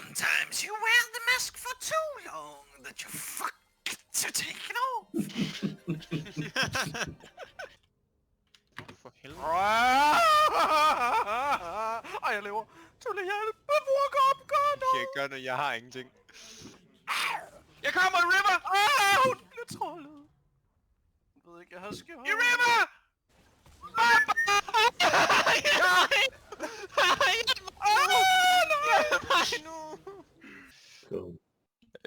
Sometimes you wear the mask for too long that you forget to take it off. For helvede. Ej, jeg lever. Tulle, hjælp. Hvor kom, gør noget. Jeg gør noget, jeg har ingenting. Jeg kommer, River! Hun bliver trollet. Jeg ved ikke, jeg har skjort. I River!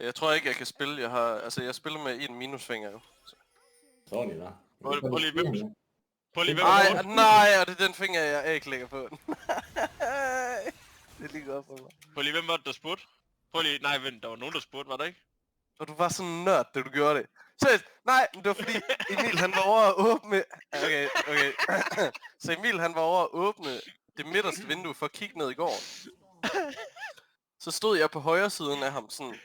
Jeg tror ikke, jeg kan spille. Jeg spiller med en minusfinger jo. Sådan i der. Prøv lige hvem. Nej, og det er den finger, jeg ikke lægger på. Det er lige godt for mig. Prøv lige, hvem var det, der spurgte? Prøv lige, nej vent, der var nogen, der spurgte, var der ikke? Og du var sådan en nørd, da du gjorde det. Seriøst, nej, men det var fordi Emil han var over at åbne... Okay. Så Emil han var over at åbne det midterste vindue for at kigge ned i går. Så stod jeg på højre siden af ham sådan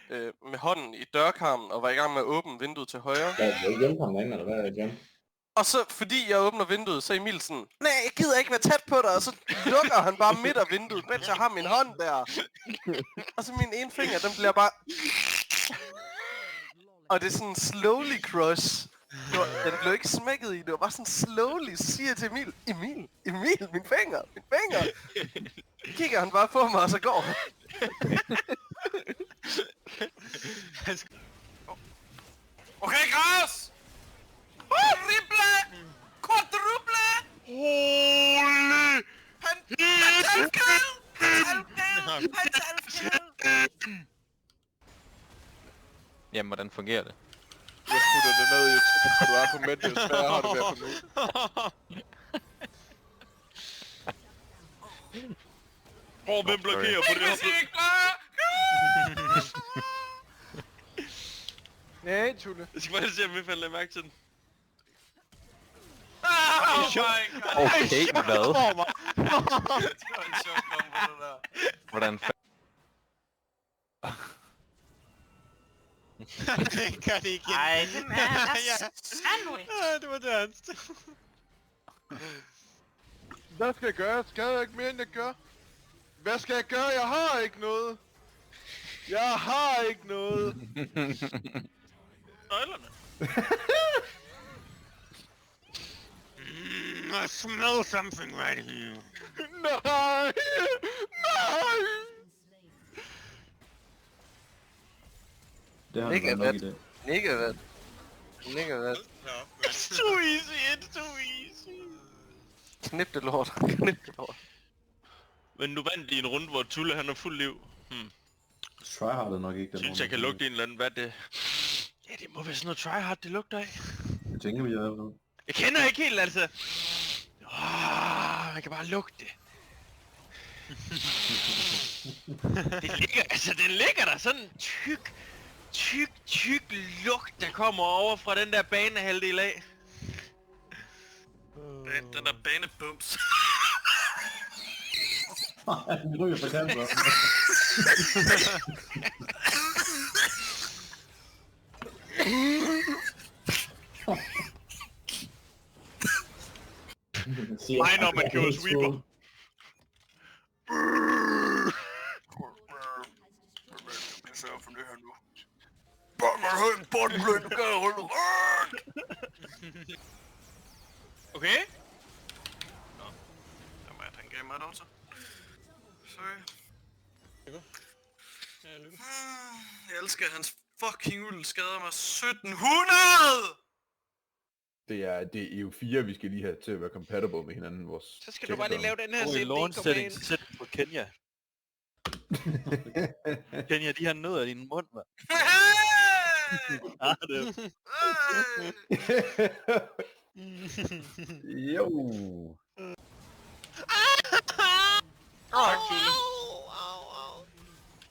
med hånden i dørkarmen og var i gang med at åbne vinduet til højre. Ja, jeg hjælper ham derinde, eller hvad er det, John? Og så, fordi jeg åbner vinduet, så er Emil sådan, nej, jeg gider ikke være tæt på dig, og så lukker han bare midt af vinduet, mens jeg har min hånd der. Og så min ene finger, den bliver bare... Og det er sådan slowly crush. Den blev ikke smækket i, det var bare sådan slowly, så siger jeg til Emil, Emil, min finger. Kigger han bare på mig, og så går han. Okay, græs! Triple! Quadruple! Holy! Hans halvkæde! Jamen, hvordan fungerer det? Jeg putter det ned i et du er på mæt, desværre har det været på nu. Hvem blokerer på det her? Nej, Tulle. Jeg skal bare se, om vi falder mærke til den. Oh my god! Okay, hvad? Det var en sjov kombo, det der. Hvordan Gør det igen. Ej, det er sandwich! Det var det hans. Hvad skal jeg gøre? Skal jeg ikke mere, end jeg gør? Hvad skal jeg gøre? Jeg har ikke noget. Nøglerne. I smell something right here. Nej! Det har Ikke du nok i vat. det. Ikke vat. It's too easy. Knip det lort. Men du vandt i en runde, hvor Tulle han er fuld liv. Tryhard er nok ikke den. Synes jeg kan lugte en eller anden, hvad det... Ja, det må være sådan noget tryhard, det lugter af. Jeg tænker, vi er... Jeg kender ikke helt, altså. Man kan bare lugte det. Den ligger der sådan tyk lugt, der kommer over fra den der banehalvdel af. Den der banebums. Vi ryger på kanten. Mig når man køber sweeper. Jeg sørger for det her nu. Bare man har en bottenblød, du kan holde rødt! Okay? Nå. Jamen, han gav mig et også. Sorry. Jeg elsker, at hans fucking uld skader mig 1700! Det er EU4, vi skal lige have til at være compatible med hinanden. Vores Så skal du bare lige lave den her i launch setting, så sæt på Kenya. Kenya, de har nød af din mund, hva'? Det. Jo. Tak, Tulle.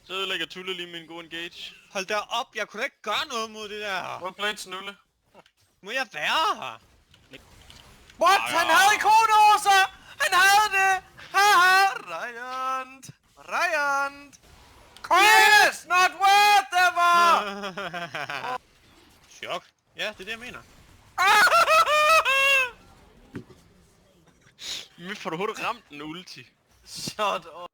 Så ødelægger Tulle lige min gode engage. Hold da op, jeg kunne da ikke gøre noget mod det der. Hvor blev til nulle? Må jeg være her? What? Han havde ikonoser! Han havde det! Haha! Ryan! Quiet! Not whatever! Chok. Ja, det er det, jeg mener. Men får du hurtigt ramt den ulti? Shut up.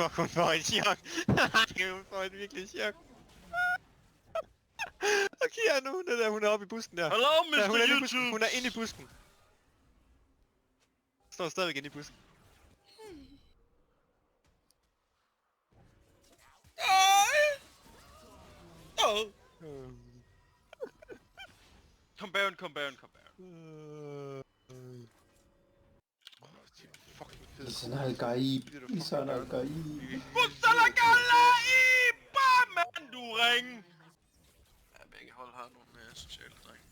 Fuck, hun får en chok. Hun får en virkelig chok. Og Kira nu, det der, hun er oppe i busken der. Hello, Ja, hun er Mr. inde i busken. YouTube! Hun er inde i busken. Står stadigvæk inde i busken. Kom bagen, kom bagen, kom bagen. Fucking fed. Sana al-Gaib. Sana al-Gaib. Bussalagala i barman, du ring! Ja, begge hold har nogle sociale drenge.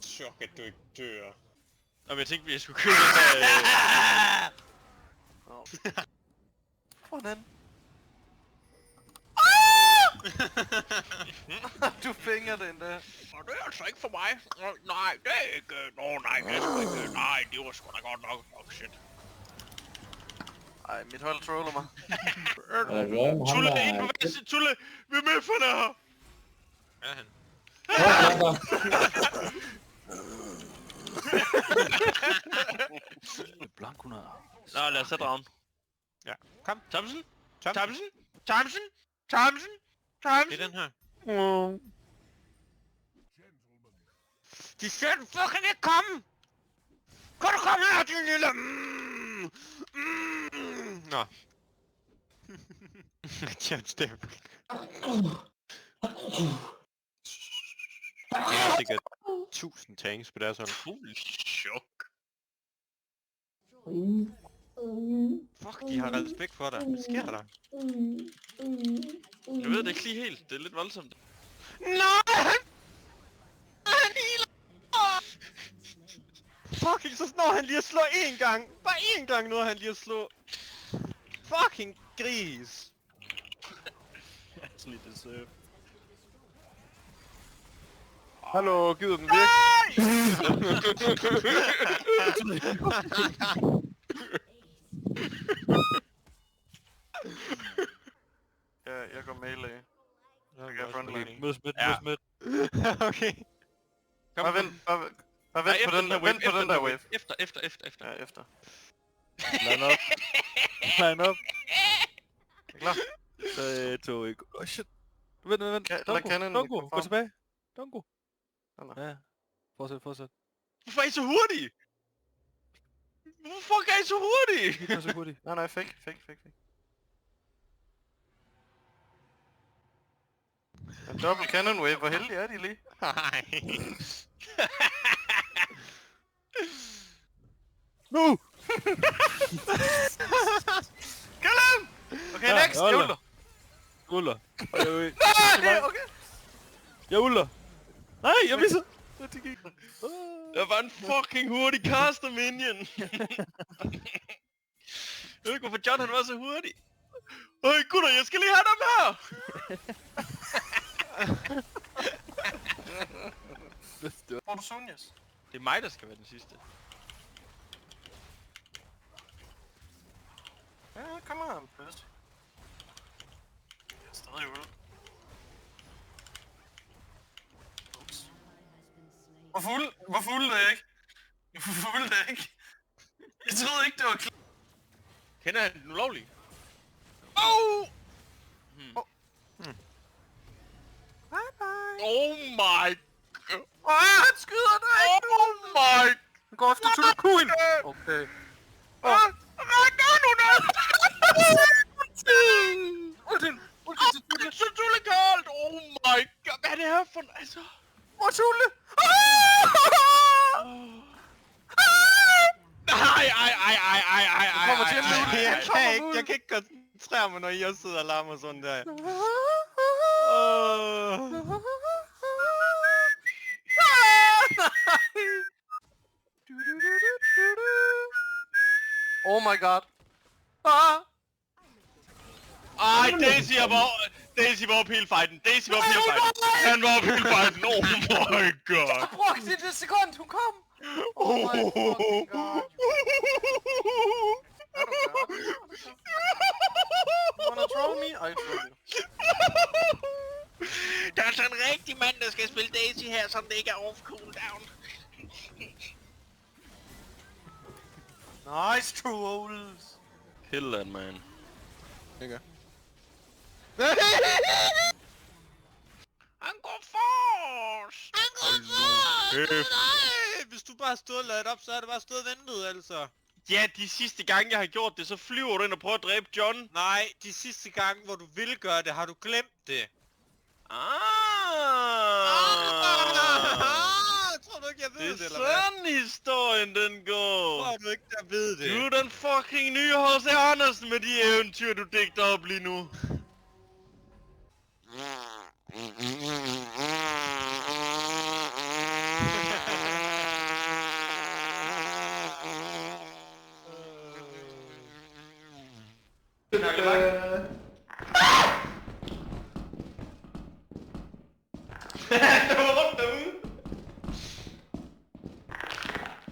Chok, at du ikke dør. Nå, men jeg tænkte, vi skulle købe den der... Hvordan? Du fænger den der. Og det er altså ikke for mig. Nej, det er ikke. Nej, det er sgu ikke. Nej, det var sgu da godt nok. Oh, shit. Ej, mit hold troller mig. Tulle, ind på venstre, Tulle! Vi er med for det her! Er han? Blank 100. Nå, lad os tage dragen. Ja. Kom. Thompson? Tom. Thompson? Thompson? Thompson? Thompson? Det er den her. De siger, du fucking ikke komme! Kan du komme her, din lille... Nå. Chat-step. Det er sikkert 1000 tanks på deres hånd. Fuld chok. Fuck, de har respekt for dig. Hvad sker der? Jeg ved det ikke lige helt. Det er lidt voldsomt. Nej! Han healer! Fucking, så når han lige at slå én gang. Bare én gang når han lige at slå. Fucking gris. Actually deserve. Hallo, gider den virke? Ja, jeg går melee. Jeg er frontline. Mød smidt, Ja. mød smidt. Okay. Bare vent, bare vent på den der, vent på den der wave. Efter. Ja, efter. Line up. Line up. Er klar? 3, 2, 1. Oh shit. Vent. Lad cannon Dongo, gå gå tilbage. Dongo. Nå. Ja. Fortsæt. Hvorfor er I så hurtige? Hvorfor er I så hurtige? Gør så hurtigt. Nej, fake. En double cannon wave, hvor heldig er de lige? Nej. Nu! Kill him! Okay, Ja, next, jeg jeg ulter. ulter. Nej, okay. Jeg ulter. Nej, jeg misser. Der var en fucking hurtig caster minion. Jeg ved ikke, hvorfor John han var så hurtig. Øj, gutter, jeg skal lige have dem her! Får du Sunjas? Det er mig, der skal være den sidste. Ja, kom on, please. Jeg er stadig ude. Ups. Hvor fuld er jeg ikke? Hvor fuld er jeg ikke? Jeg troede ikke, det var klart. Kender han den ulovlige? Oh my god! Han skyder dig! Oh my! Han går efter Tulle Queen! Okay. Det er så tullekoldt! Oh my god! Hvad er det her for en... Altså... Hvor Tulle? Ej. kommer til at løbe. Jeg kan ikke koncentrere mig, når I også sidder og larmer sådan der. Oh my god. Ej, Daisy var oppe hele fighten. Han var oppe hele fighten. Oh my god. Brugte det sekund, hun kom. Oh my fucking god. Wanna troll me? I troll you. Der er sådan en rigtig mand, der skal spille Daisy her, som det ikke er off cooldown. Nice trolls. Kill that man. Ikke? Han går forrest! Han går forrest! Nej! Hvis du bare stod og ladet op, så er det bare stået og ventet, altså. Ja, de sidste gange jeg har gjort det, så flyver du ind og prøver at dræbe John. Nej, de sidste gange, hvor du ville gøre det, har du glemt det. Tror du ikke, jeg ved det, Det er eller hvad? sådan historien den går. Tror du ikke, jeg ved det? Du er den fucking nye H.C. Andersen med de eventyr, du digter op lige nu. Der var rundt derude.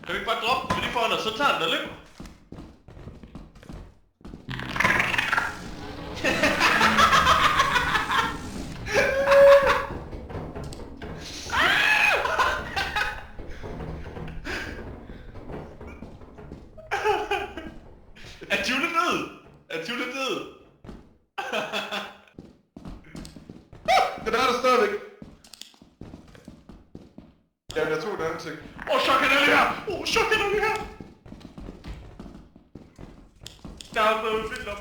Kan vi ikke bare droppe den, fordi foran os, så tager den og løber? Er Jule død? Er Jule død? Den er der stadigvæk. Ja, jeg tog et ansigt. Chok er det her! Chok er det her! Der er blevet vildt om.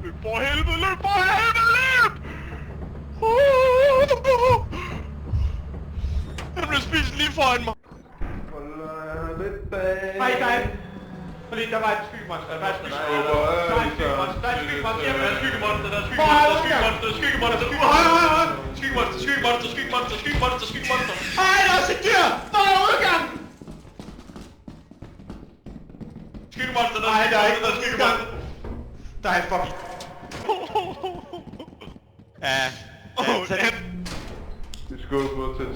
Løb for helvede, løb for helvede, løb! Han blev spist lige foran mig. Nej. Fordi der var et skyggemonster, der var et skyggemonster, der er et skyggemonster, der er et skyggemonster, der er et skyggemonster, der er et skyggemonster, skyggemonster. Ej, der er også et dyr! Der er udgang! Skyggemonster, der er skyggemonster. Der er en fucking... Ja. Det er skål på til.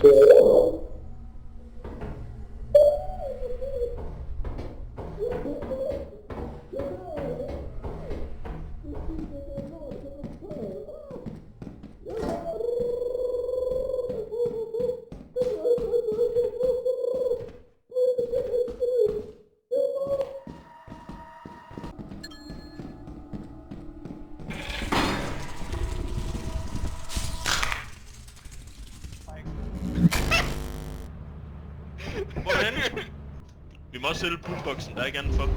Hvorhen? Vi må også sælge boomboxen, der er ikke andet for.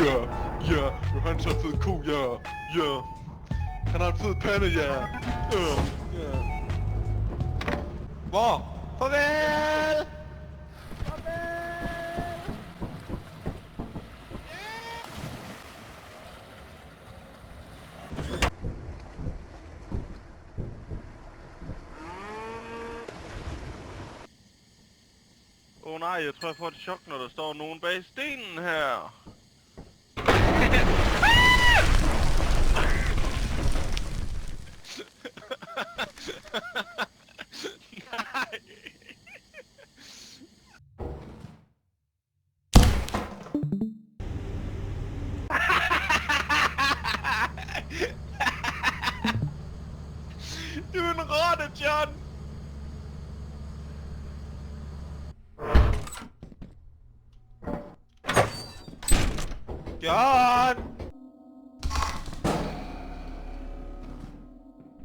Ja, Johan så fed ko, ja. Han har en fed pande, ja. Hvor? Farvel! Åh nej, jeg tror jeg får et chok, når der står nogen bag stenen her. Nej. Du er en rotte, John! John!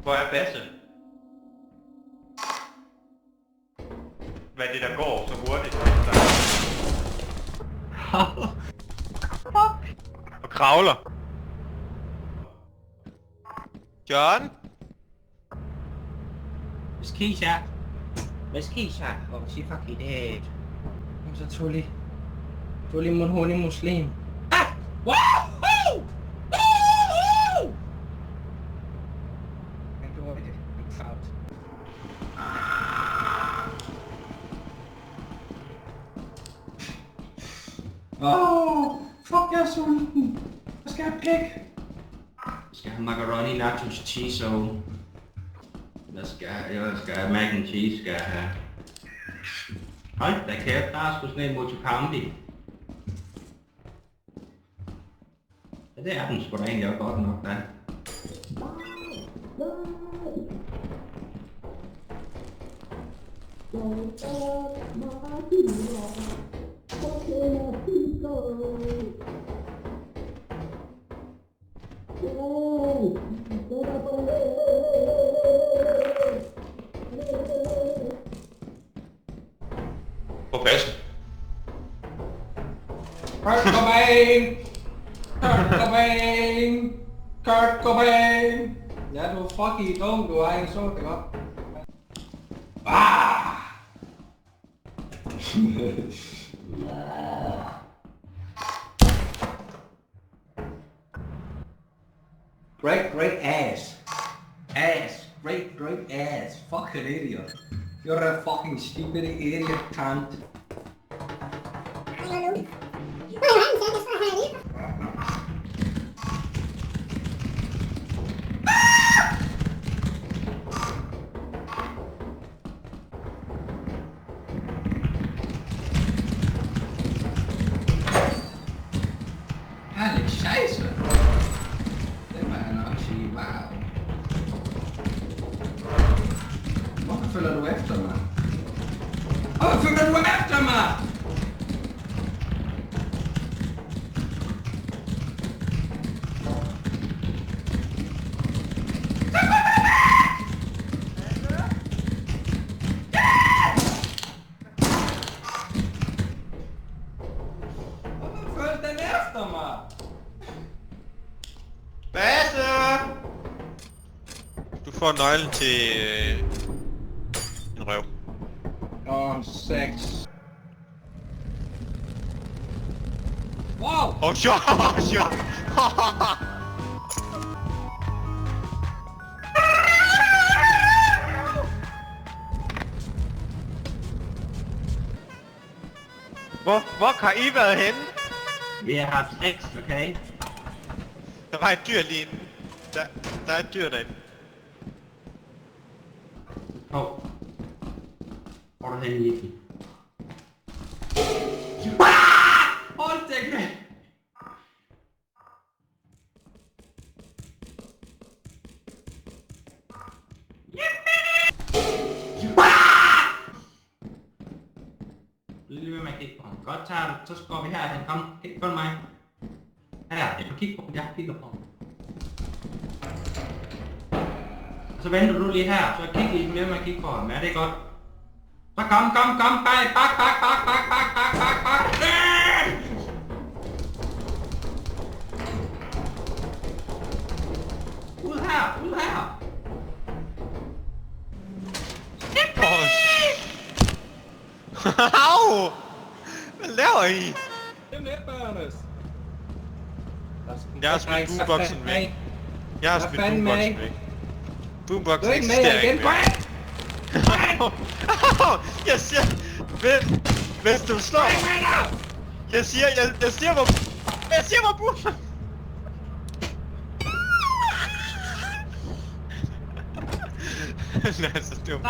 Hvor er Basse? Hvad er det, der går så hurtigt? Og kravler. John? Skisha. Skisha. Oh, she fucking dead. I'm so truly holy Muslim. Ah! Woohoo! Woohoo! Enjoy it. It's out. Åh, fuck, jeg er sulten. Jeg skal have pæk. Jeg skal have macaroni, nachos, cheese og... Jeg skal have mac and cheese, skal jeg have... Hold da kæft, der er sgu sådan en motokambi. Ja, det er den sgu da egentlig også godt nok, da. På bassen. Kurt Cobain! Kurt Cobain! Kurt Cobain! Ja, du er fucking dum, du er ikke så det godt. Ah! Great ass. Ass. Great ass. Fucking idiot. You're a fucking stupid idiot cunt. Herlig scheisse. Det må jeg nok sige, wow. Hvorfor følger du efter mig? Hvorfor følger du efter mig? Hvorfor følger den efter mig? Basse! Du får nøglen til en røv. Sex. Wow! Oh shit! Oh shit! Hvor har I været henne? Vi har haft sex, okay? Der var et dyr lige inde. Der er et dyr derinde. Hvor er du henne, Jiki? Hold da kæft! Bliv lige ved med at kigge på ham. Godt, tager du. Så går vi herhen. Kom, kig på mig. Her, jeg kan kigge på ham. Jeg kigger på ham. Og så venter du lige her, så kig lige med at kigge på ham. Ja, det er godt. Så kom, bak. Ud her. Åh, au! Hvad laver I? Det er netbørnes. Jeg har smidt boomboxen væk. Jeg har smidt fanden boomboxen med? væk. Du Boomboxen er ikke med eksisterer igen. ikke mere. Jeg siger... Hvis du slår... Jeg siger hvor boomboxen... Det er så dumt.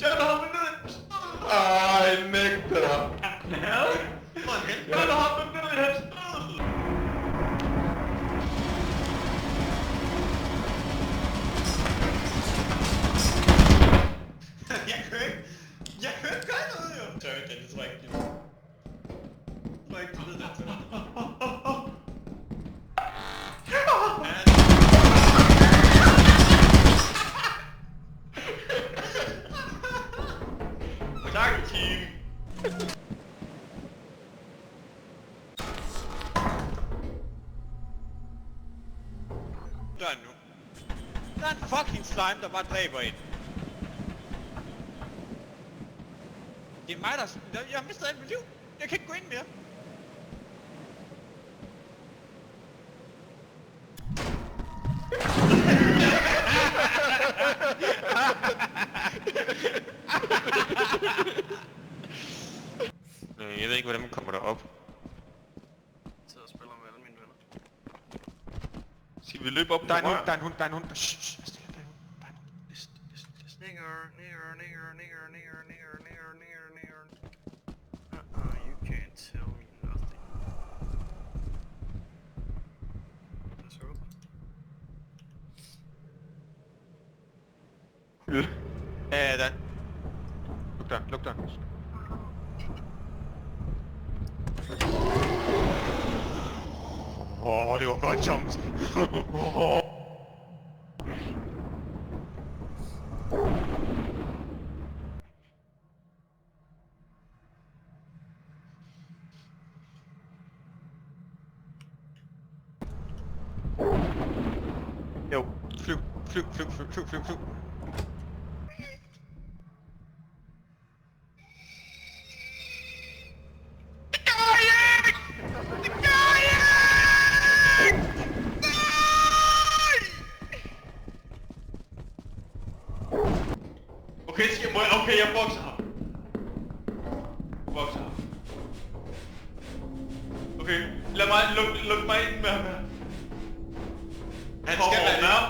John hoppe ned! Ej, nægter. John hoppe ned i hans sted! Jeg kan ikke gøre noget jo! Sorry, det tror jeg ikke, det tror jeg ikke, du ved det til. Tak, team! Der er en fucking slime, der bare dræber en. Det er mig, der... Jeg har mistet alt mit liv. Jeg kan ikke gå ind mere. Jeg ved ikke, hvordan man kommer derop. Jeg sidder og spiller med alle mine venner. Skal vi løbe op på Der er en hund, rør? der er en hund, der er en hund. Shh, der er en hund, der er en hund. List. Nigger, nigger, nigger, nigger, nigger, nigger, nigger, nigger, nigger. You can't tell me nothing. Let's hope. Ja, der. Luk der. Det var godt, Thomas. Jo, flyv. Okay, jeg bokser ham. Okay, lad mig luk mig ind med ham her. Han skal være now.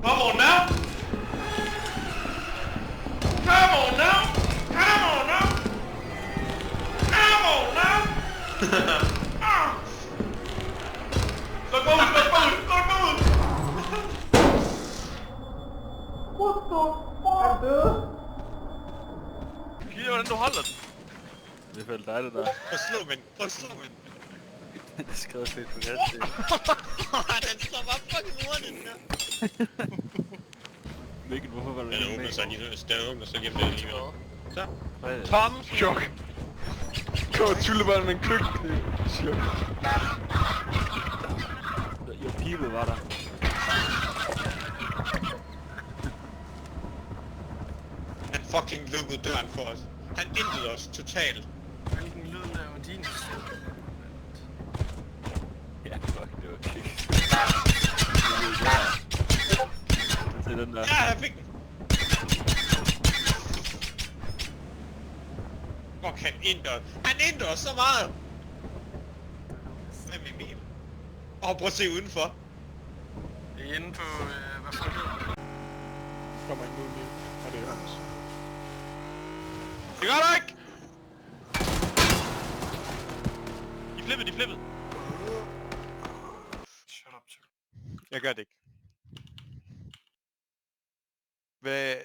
Come on now. Come on now. Luk mig ud. Kigge, hvordan du holder den. Det er vel dig, det der. Prøv at slå mig. Det er skrevet fedt på det. Den står bare fucking hurtigt, den der. Mikkel, hvorfor var du Den åbner sig lige nu. Den åbner sig lige om det alligevel. Tom! Chok. Gå og tylle bare med en køkkenkniv. Chok. Jo, people var der. Han fucking lukkede døren for os. Han intede os totalt. Hvilken lyd laver din? Ja, fuck, det var kick. Se den der. Ja, jeg fik den. Fuck, han indte os så meget. Hvem er Emil? Prøv at se udenfor. Det er inde på, hvad for det? Kommer ikke ud nu. Og det er også. Det gør der ikke! De flippede. Shut up, Chuck. Jeg gør det ikke. Hvad...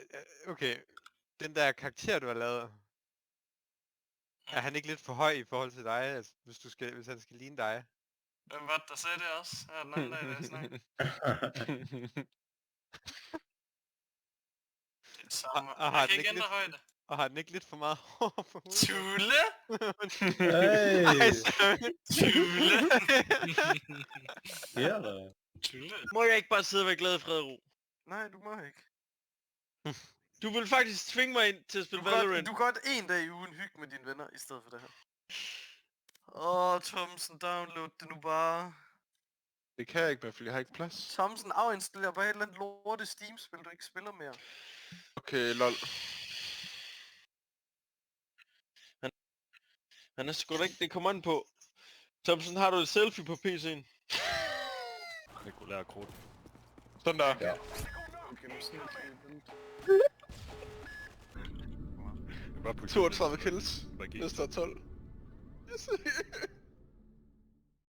Okay. Den der karakter, du har lavet... Er han ikke lidt for høj i forhold til dig, altså, hvis han skal ligne dig? Hvem var det, der sagde det også? Ja, den anden dag, da jeg snakkede. Det er det samme. Og har Jeg den kan ikke ikke ændre lidt- højde. Og har den ikke lidt for meget hår på hovedet? Tule! Hey! Ej, sorry. Tule! Her der. Tule! Må jeg ikke bare sidde og være glad i fred og ro? Nej, du må ikke. Du vil faktisk tvinge mig ind til at spille Valorant. Du kan godt en dag i ugen hygge med dine venner, i stedet for det her. Thomsen, download det nu bare. Det kan jeg ikke mere, fordi jeg har ikke plads. Thomsen, afinstallerer bare et eller andet lorte Steam-spil, du ikke spiller mere. Okay, lol. Han er sgu da ikke, det kommer an på. Thomsen, har du et selfie på PC'en? Regulær krudt. Sådan der. Ja. Det var 32 kills. Næste er 12. Yes.